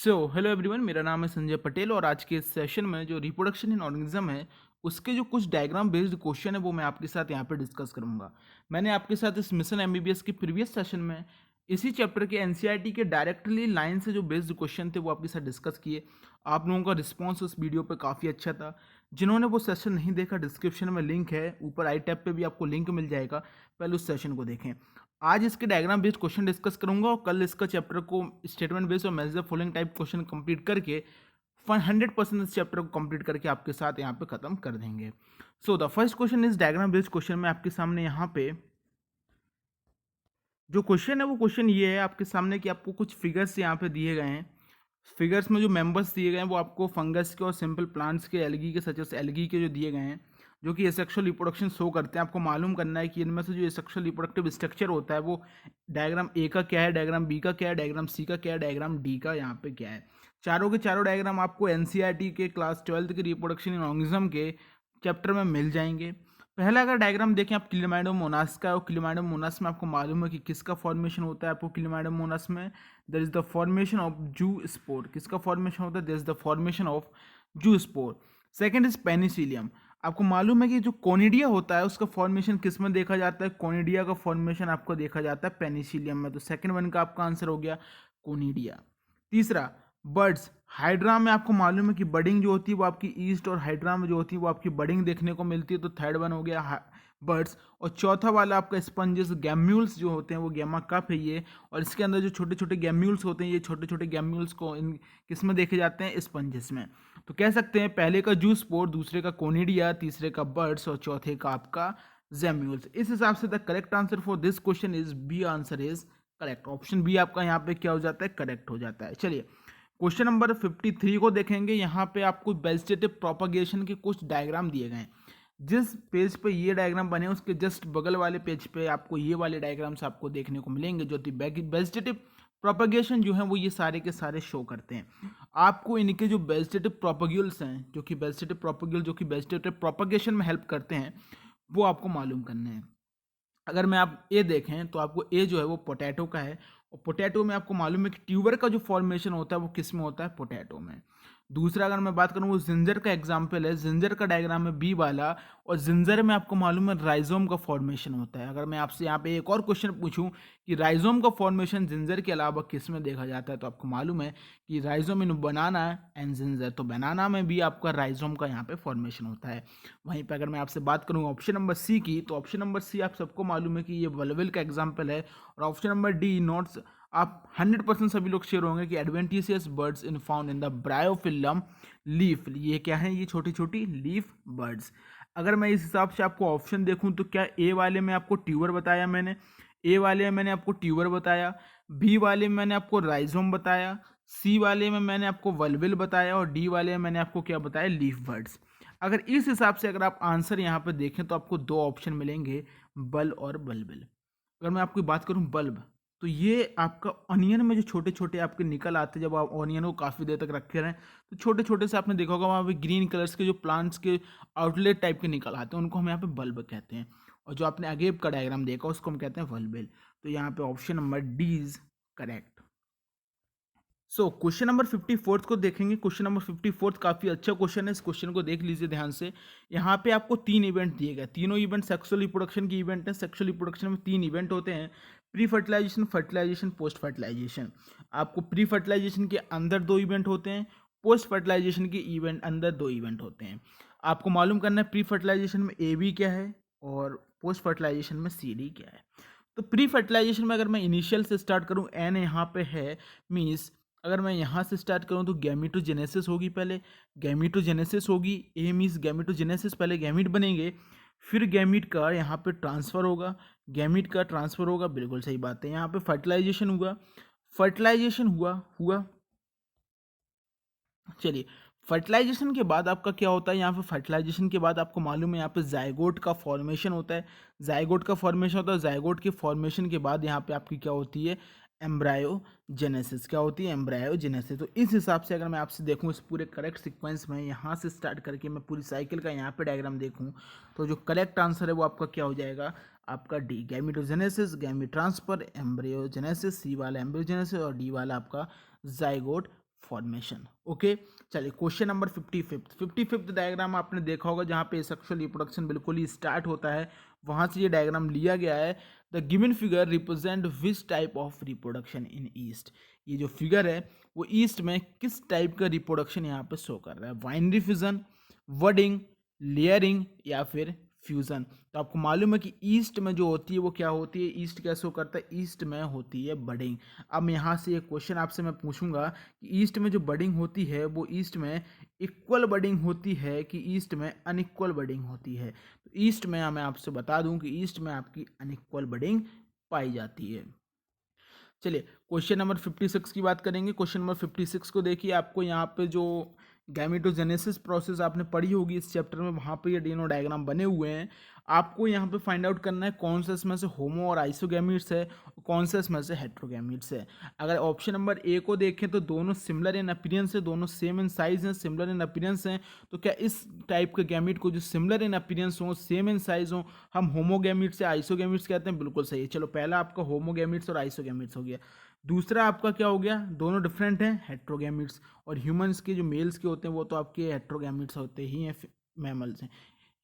Hello everyone, मेरा नाम है संजय पटेल और आज के इस सेशन में जो रिप्रोडक्शन इन ऑर्गेनिज्म है उसके जो कुछ डायग्राम बेस्ड क्वेश्चन है वो मैं आपके साथ यहाँ पे डिस्कस करूँगा। मैंने आपके साथ इस मिशन एमबीबीएस के प्रीवियस सेशन में इसी चैप्टर के एनसीईआरटी के डायरेक्टली लाइन से जो बेस्ड क्वेश्चन थे वो आपके साथ डिस्कस किए। आप लोगों का रिस्पॉन्स उस वीडियो पर काफ़ी अच्छा था। जिन्होंने वो सेशन नहीं देखा, डिस्क्रिप्शन में लिंक है, ऊपर आई टैब पर भी आपको लिंक मिल जाएगा, पहले उस सेशन को देखें। आज इसके डायग्राम बेस्ड क्वेश्चन डिस्कस करूंगा और कल इसका चैप्टर को स्टेटमेंट बेस्ड और match the following type question complete करके 100% इस चैप्टर को कंप्लीट करके आपके साथ यहाँ पे खत्म कर देंगे। So the first question is diagram based question में आपके सामने यहाँ पे जो क्वेश्चन है वो क्वेश्चन ये है आपके सामने कि आपको कुछ फिगर्स यहाँ पे दिए गए हैं। फिगर्स में जो मेंबर्स दिए गए हैं वो आपको फंगस के और सिंपल प्लांट्स के, एल्गी के, सच एस एल्गी के जो दिए गए हैं जो कि एसेक्सुअल रिप्रोडक्शन शो करते हैं। आपको मालूम करना है कि इनमें से जो एसेक्सुअल रिप्रोडक्टिव स्ट्रक्चर होता है वो डायग्राम ए का क्या है, डायग्राम बी का क्या है, डायग्राम सी का क्या है, डायग्राम डी का यहाँ पे क्या है। चारों के चारों डायग्राम आपको एनसीईआरटी के क्लास 12th के रिप्रोडक्शन इन ऑर्गेनिज्म के चैप्टर में मिल जाएंगे। पहला अगर डायग्राम देखें आप क्लेमाइडोमोनास का, और क्लेमाइडोमोनास में आपको मालूम है कि किसका फॉर्मेशन होता है। आपको क्लेमाइडोमोनास में there is the formation of zoospore. किसका फॉर्मेशन होता है? There is the formation of zoospore. Second is penicillium. आपको मालूम है कि जो कोनिडिया होता है उसका फॉर्मेशन किस में देखा जाता है? कोनिडिया का फॉर्मेशन आपको देखा जाता है पेनिसिलियम में। तो सेकंड वन का आपका आंसर हो गया कोनिडिया। तीसरा, बर्ड्स। हाइड्रा में आपको मालूम है कि बडिंग जो होती है वो आपकी ईस्ट, और हाइड्रा में जो होती है वो आपकी बडिंग देखने को मिलती है। तो थर्ड वन हो गया बर्ड्स। और चौथा वाला आपका स्पंजेस, गैम्यूल्स जो होते हैं वो गैमा कप है ये, और इसके अंदर जो छोटे छोटे गैम्यूल्स होते हैं ये छोटे छोटे गैम्यूल्स को इन किस में देखे जाते हैं? स्पंजेस में। तो कह सकते हैं पहले का जू स्पोर, दूसरे का कोनिडिया, तीसरे का बर्ड्स और चौथे का आपका जैम्यूल्स। इस हिसाब से the correct answer for this question is B. Answer is correct. Option B आपका यहाँ पे क्या हो जाता है? करेक्ट हो जाता है। चलिए क्वेश्चन नंबर 53 को देखेंगे। यहाँ पे आपको वेजिटेटिव प्रोपगेशन के कुछ डायग्राम दिए गए हैं। जिस पेज पे ये डायग्राम बने उसके जस्ट बगल वाले पेज पे आपको ये वाले डायग्राम्स आपको देखने को मिलेंगे जो वेजिटेटिव प्रोपगेशन जो है वो ये सारे के सारे शो करते हैं। आपको इनके जो वेजिटेटिव प्रोपग्यूल्स हैं, जो कि वेजिटेटिव प्रोपग्यूल जो कि वेजिटेटिव प्रोपगेशन में हेल्प करते हैं, वो आपको मालूम करने हैं। अगर मैं आप ए देखें तो आपको ए जो है वो पोटैटो का है, और पोटैटो में आपको मालूम है कि ट्यूबर का जो फॉर्मेशन होता है वो किस में होता है? पोटैटो में। दूसरा अगर मैं बात करूँ वो जिंजर का एग्जाम्पल है। जिंजर का डायग्राम है बी वाला, और जिंजर में आपको मालूम है राइजोम का फॉर्मेशन होता है। अगर मैं आपसे यहाँ पे एक और क्वेश्चन पूछूं कि राइजोम का फॉर्मेशन जिंजर के अलावा किस में देखा जाता है, तो आपको मालूम है कि rhizome in banana and ginger. तो बनाना में भी आपका राइजोम का यहाँ पे फॉर्मेशन होता है। वहीं पर अगर मैं आपसे बात करूँ ऑप्शन नंबर सी की, तो ऑप्शन नंबर सी आप सबको मालूम है कि ये वल्वेल का एग्जाम्पल है। और ऑप्शन नंबर डी नोट्स आप 100% सभी लोग शेयर होंगे कि adventitious birds in found in the bryophyllum leaf. ये क्या है? ये छोटी छोटी लीफ बर्ड्स। अगर मैं इस हिसाब से आपको ऑप्शन देखूं तो क्या ए वाले में आपको ट्यूबर बताया मैंने, ए वाले में मैंने आपको ट्यूबर बताया, बी वाले में मैंने आपको राइजोम बताया, सी वाले में मैंने आपको वल्विल बताया, और डी वाले में मैंने आपको क्या बताया? Leaf birds. अगर इस हिसाब से अगर आप आंसर यहाँ पे देखें तो आपको दो ऑप्शन मिलेंगे, बल और बल्बिल। अगर मैं आपकी बात करूं बल्ब, तो ये आपका ऑनियन में जो छोटे छोटे आपके निकल आते हैं, जब आप ऑनियन को काफ़ी देर तक रखे रहें तो छोटे छोटे से आपने देखा होगा वहाँ पे ग्रीन कलर्स के जो प्लांट्स के आउटलेट टाइप के निकल आते हैं, उनको हम यहाँ पे बल्ब कहते हैं। और जो आपने अगेव का डायग्राम देखा उसको हम कहते हैं वल्बिल। तो यहाँ पे option number D is correct. So question number 54 को देखेंगे। क्वेश्चन नंबर 54 काफ़ी अच्छा क्वेश्चन है, इस क्वेश्चन को देख लीजिए ध्यान से। यहाँ पे आपको तीन इवेंट दिए गए, तीनों इवेंट सेक्सुअल रिप्रोडक्शन की इवेंट है। सेक्सुअल रिप्रोडक्शन में तीन इवेंट होते हैं, pre fertilisation, fertilisation, post fertilisation. आपको प्री फर्टिलाइजेशन के अंदर दो इवेंट होते हैं, पोस्ट फर्टिलाइजेशन के इवेंट अंदर दो इवेंट होते हैं। आपको मालूम करना है प्री फर्टिलाइजेशन में ए बी क्या है और पोस्ट फर्टिलाइजेशन में सी डी क्या है। तो प्री फर्टिलाइजेशन में अगर मैं इनिशियल से स्टार्ट करूँ, एन यहाँ पे है, मीन्स अगर मैं यहाँ से स्टार्ट करूँ तो गैमीटोजेनेसिस होगी। पहले गैमीटोजेनेसिस होगी, ए मीन्स गैमीटोजेनेसिस, पहले गैमीट बनेंगे, फिर गैमीट का यहाँ पे ट्रांसफ़र होगा, गैमीट का ट्रांसफ़र होगा, बिल्कुल सही बात है। यहाँ पे फर्टिलाइजेशन हुआ, फर्टिलाइजेशन हुआ हुआ चलिए फर्टिलाइजेशन के बाद आपका क्या होता है? यहाँ पे फर्टिलाइजेशन के बाद आपको मालूम है यहाँ पे जाइगोट का फॉर्मेशन होता है। जाइगोट का फॉर्मेशन होता है, जाइगोट के फॉर्मेशन के बाद यहाँ पे आपकी क्या होती है? एम्ब्रायोजेनेसिस। क्या होती है? एम्ब्रायोजेनेसिस। तो इस हिसाब से अगर मैं आपसे देखूँ इस पूरे करेक्ट सीक्वेंस में यहाँ से स्टार्ट करके मैं पूरी साइकिल का यहाँ पे डायग्राम देखूँ तो जो करेक्ट आंसर है वो आपका क्या हो जाएगा? आपका डी, गैमीटोजेनेसिस, गैमी ट्रांसफर, एम्ब्रियोजेनेसिस, सी वाला एम्ब्रियोजेनेसिस, और डी वाला आपका जाइगोट फॉर्मेशन। ओके, चलिए क्वेश्चन नंबर 55th डायग्राम आपने देखा होगा जहाँ पे सेक्सुअल रिप्रोडक्शन बिल्कुल ही स्टार्ट होता है, वहाँ से ये डायग्राम लिया गया है। The given figure represent which type of reproduction in east. ये जो फिगर है वो ईस्ट में किस टाइप का रिप्रोडक्शन यहाँ पे शो कर रहा है, बाइनरी फ्यूजन, वर्डिंग, लेयरिंग या फिर फ्यूजन। तो आपको मालूम है कि ईस्ट में जो होती है वो क्या होती है, ईस्ट क्या शो करता है, ईस्ट में होती है बडिंग। अब यहाँ से एक क्वेश्चन आपसे मैं पूछूंगा कि ईस्ट में जो बडिंग होती है वो ईस्ट में इक्वल बडिंग होती है कि ईस्ट में अनइक्वल बडिंग होती है। तो ईस्ट में मैं आपसे बता दूं कि ईस्ट में आपकी अनइक्वल बडिंग पाई जाती है। चलिए क्वेश्चन नंबर 56 की बात करेंगे। क्वेश्चन नंबर 56 को देखिए, आपको यहाँ पे जो गैमेटोजेनेसिस प्रोसेस आपने पढ़ी होगी इस चैप्टर में, वहाँ पे ये डीनो डायग्राम बने हुए हैं। आपको यहाँ पे फाइंड आउट करना है कौन सा इसमें से होमो और आइसोगैमीट्स है, कौन सा इसमें से हेट्रोगैमीट्स है। अगर ऑप्शन नंबर ए को देखें तो दोनों सिमिलर इन अपीयरेंस है, दोनों सेम इन साइज हैं, सिमिलर इन अपीयरेंस हैं। तो क्या इस टाइप के गैमीट को जो सिमिलर इन अपीयरेंस हो, सेम इन साइज हो, हम होमोगैमीट्स या आइसोगैमीट्स कहते हैं? बिल्कुल सही है। चलो पहला आपका होमोगैमीट्स और आइसोगैमीट्स हो गया। दूसरा आपका क्या हो गया, दोनों डिफरेंट हैं, हेट्रोगैमीट्स। और ह्यूमंस के जो मेल्स के होते हैं वो तो आपके हेट्रोगैमीट्स होते ही हैं, मैमल्स हैं,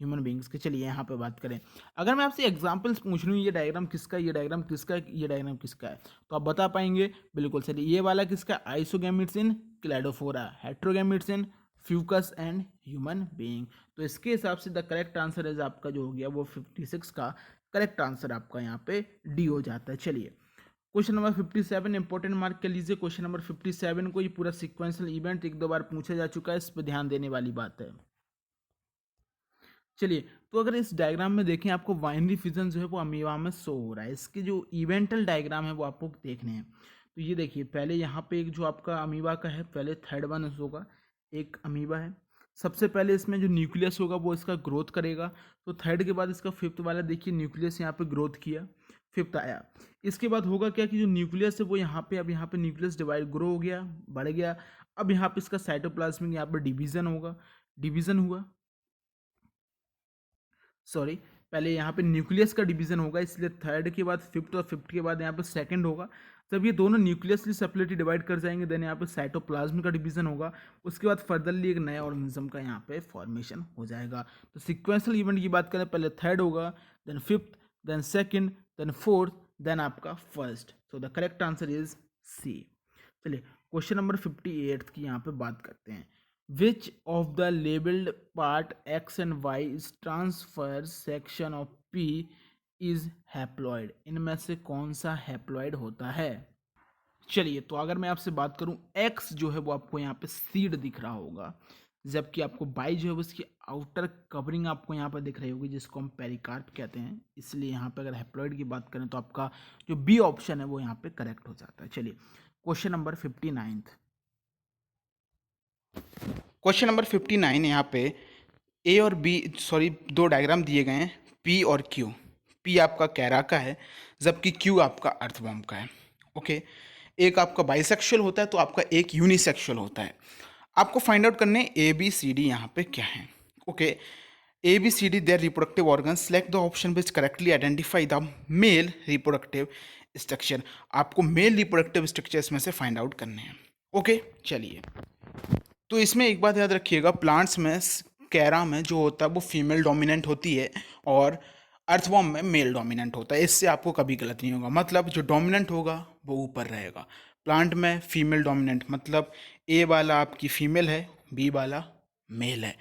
ह्यूमन बींग्स के। चलिए यहाँ पे बात करें, अगर मैं आपसे एग्जांपल्स पूछ लूँ ये डायग्राम किसका है, ये डायग्राम किसका है, ये डायग्राम किसका है, तो आप बता पाएंगे? बिल्कुल चलिए, ये वाला किसका, isogametes in Cladophora, heterogametes in Fucus and human being. तो इसके हिसाब से द करेक्ट आंसर इज आपका जो हो गया वो 56 का करेक्ट आंसर आपका यहाँ पे डी हो जाता है। चलिए क्वेश्चन नंबर 57 इंपॉर्टेंट मार्क कर लीजिए। क्वेश्चन नंबर 57 को ये पूरा सिक्वेंशियल इवेंट एक दो बार पूछा जा चुका है, इस पर ध्यान देने वाली बात है। चलिए, तो अगर इस डायग्राम में देखें आपको बाइनरी फ्यूजन जो है वो अमीबा में शो हो रहा है, इसके जो इवेंटल डायग्राम है वो आपको देखने हैं। तो ये देखिए, पहले यहाँ पे एक जो आपका अमीबा का है, पहले थर्ड वन होगा, एक अमीबा है। सबसे पहले इसमें जो न्यूक्लियस होगा वो इसका ग्रोथ करेगा। तो थर्ड के बाद इसका फिफ्थ वाला देखिए, न्यूक्लियस यहाँ पे ग्रोथ किया, फिफ्थ आया। इसके बाद होगा क्या कि जो न्यूक्लियस है वो यहाँ पे, अब यहाँ पे न्यूक्लियस डिवाइड ग्रो हो गया, बढ़ गया। अब यहाँ पे इसका साइटोप्लाज्मिक यहाँ पे डिवीजन होगा, डिवीजन हुआ, सॉरी, पहले यहाँ पे न्यूक्लियस का डिवीजन होगा, इसलिए थर्ड के बाद फिफ्थ और फिफ्थ के बाद यहाँ पे सेकंड होगा। जब ये दोनों न्यूक्लियसली सेपरेटली डिवाइड कर जाएंगे देन यहाँ पे साइटोप्लाज्म का डिवीजन होगा। उसके बाद फर्दरली एक नया ऑर्गेनिज्म का यहाँ पे फॉर्मेशन हो जाएगा। तो सिक्वेंशियल इवेंट की बात करें, पहले थर्ड होगा, then fifth, then second, then fourth, then आपका first. So the correct answer is C. चलिए क्वेश्चन नंबर 58 की यहाँ पे बात करते हैं। Which of the labeled part X and Y is transfer section of P is haploid? इनमें से कौन सा हैप्लॉइड होता है? चलिए, तो अगर मैं आपसे बात करूं, X जो है वो आपको यहाँ पे सीड दिख रहा होगा, जबकि आपको Y जो है वो उसकी आउटर कवरिंग आपको यहाँ पर दिख रही होगी, जिसको हम पेरिकार्प कहते हैं। इसलिए यहाँ पे अगर हैप्लॉइड की बात करें तो आपका जो बी ऑप्शन है वो यहाँ पे करेक्ट हो जाता है। चलिए क्वेश्चन नंबर 59। क्वेश्चन नंबर 59 यहाँ पे ए और बी, सॉरी, दो डायग्राम दिए गए हैं, पी और क्यू। पी आपका कैरा का है, जबकि क्यू आपका अर्थवर्म का है। ओके, एक आपका बाइसेक्सुअल होता है तो आपका एक यूनिसेक्सुअल होता है। आपको फाइंड आउट करने ए बी सी डी यहाँ पे क्या है। Okay, A B C D their reproductive organ, select the option which correctly identify the male reproductive structure. आपको मेल रिप्रोडक्टिव स्ट्रक्चर्स में से फाइंड आउट करने हैं। ओके, चलिए, तो इसमें एक बात याद रखिएगा, प्लांट्स में कैरा में जो होता है वो फीमेल डोमिनेंट होती है और अर्थवर्म में मेल डोमिनेंट होता है। इससे आपको कभी गलत नहीं होगा, मतलब जो डोमिनेंट होगा वो ऊपर रहेगा। प्लांट में फीमेल डोमिनेंट मतलब ए वाला आपकी फीमेल है, बी वाला मेल है।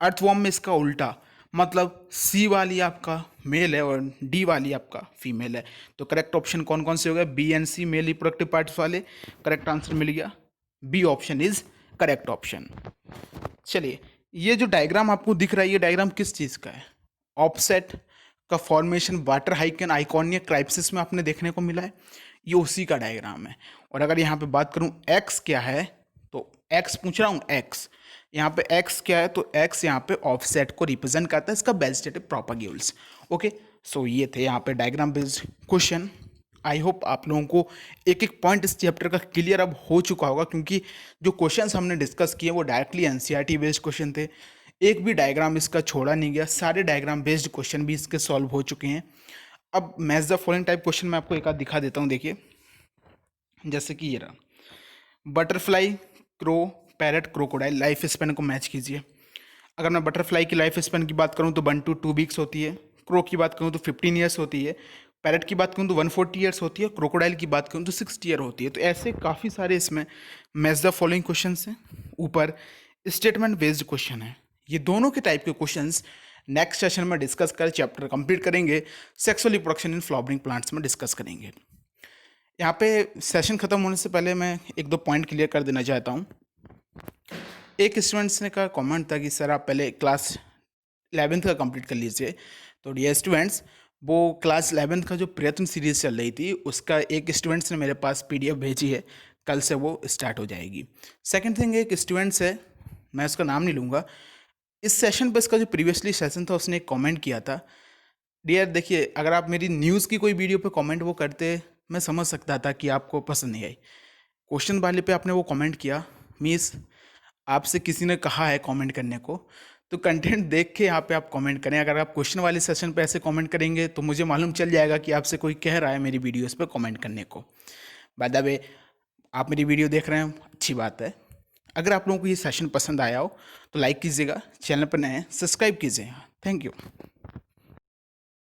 अर्थवर्म में इसका उल्टा, मतलब सी वाली आपका मेल है और डी वाली आपका फीमेल है। तो करेक्ट ऑप्शन कौन कौन से हो गए, B and C male reproductive parts वाले, करेक्ट आंसर मिल गया, B option is correct option. चलिए, ये जो डायग्राम आपको दिख रहा है ये डायग्राम किस चीज़ का है, ऑफसेट का फॉर्मेशन वाटर हाइकन आइकॉनिया क्राइसिस में आपने देखने को मिला है, ये उसी का डायग्राम है। और अगर यहाँ पे बात करूँ एक्स क्या है, तो एक्स पूछ रहा हूँ, एक्स यहाँ पे एक्स क्या है, तो एक्स यहाँ पे ऑफसेट को रिप्रेजेंट करता है, इसका वेजिटेटिव प्रोपाग्यूल्स। ओके, सो ये थे यहाँ पे diagram based question. I hope आप लोगों को एक एक पॉइंट इस चैप्टर का क्लियर अब हो चुका होगा, क्योंकि जो क्वेश्चंस हमने डिस्कस किए वो डायरेक्टली एनसीईआरटी बेस्ड क्वेश्चन थे। एक भी डायग्राम इसका छोड़ा नहीं गया, सारे डायग्राम बेस्ड क्वेश्चन भी इसके सॉल्व हो चुके हैं। अब match the following type question मैं आपको एक आध दिखा देता हूँ। देखिए, जैसे कि ये रहा, butterfly crow, parrot, crocodile life span को मैच कीजिए। अगर मैं बटरफ्लाई की लाइफ स्पैन की बात करूँ तो 1 to 2 वीक्स होती है। क्रो की बात करूँ तो 15 ईयर्स होती है। पैरट की बात करूँ तो 140 ईयर्स होती है। क्रोकोडाइल की बात करूँ तो 60 ईयर होती है। तो ऐसे काफ़ी सारे इसमें मैच द फॉलोइंग क्वेश्चन हैं। ऊपर स्टेटमेंट बेस्ड क्वेश्चन है। ये दोनों के टाइप के क्वेश्चंस नेक्स्ट सेशन में डिस्कस कर चैप्टर कंप्लीट करेंगे। Sexual reproduction in flowering plants में डिस्कस करेंगे। यहाँ पे सेशन खत्म होने से पहले मैं एक दो पॉइंट क्लियर कर देना चाहता हूँ। एक स्टूडेंट्स ने का कमेंट था कि सर आप पहले क्लास 11th का कंप्लीट कर लीजिए। तो डियर स्टूडेंट्स, वो क्लास 11th का जो प्रयत्न सीरीज़ चल रही थी उसका एक स्टूडेंट्स ने मेरे पास पीडीएफ भेजी है। कल से वो स्टार्ट हो जाएगी। सेकंड थिंग, एक स्टूडेंट्स है, मैं उसका नाम नहीं लूँगा, इस सेशन पर इसका जो प्रीवियसली सेशन था उसने एक कमेंट किया था। डियर देखिए, अगर आप मेरी न्यूज़ की कोई वीडियो पे कमेंट वो करते, मैं समझ सकता था कि आपको पसंद नहीं आई। क्वेश्चन वाले पे आपने वो कमेंट किया, मीन्स आपसे किसी ने कहा है कमेंट करने को, तो कंटेंट देख के यहाँ पे आप कमेंट करें। अगर आप क्वेश्चन वाले सेशन पे ऐसे कमेंट करेंगे तो मुझे मालूम चल जाएगा कि आपसे कोई कह रहा है मेरी वीडियोस पे कमेंट करने को। बाय द वे, आप मेरी वीडियो देख रहे हैं, अच्छी बात है। अगर आप लोगों को ये सेशन पसंद आया हो तो लाइक कीजिएगा, चैनल पर नए हैं सब्सक्राइब कीजिए। Thank you.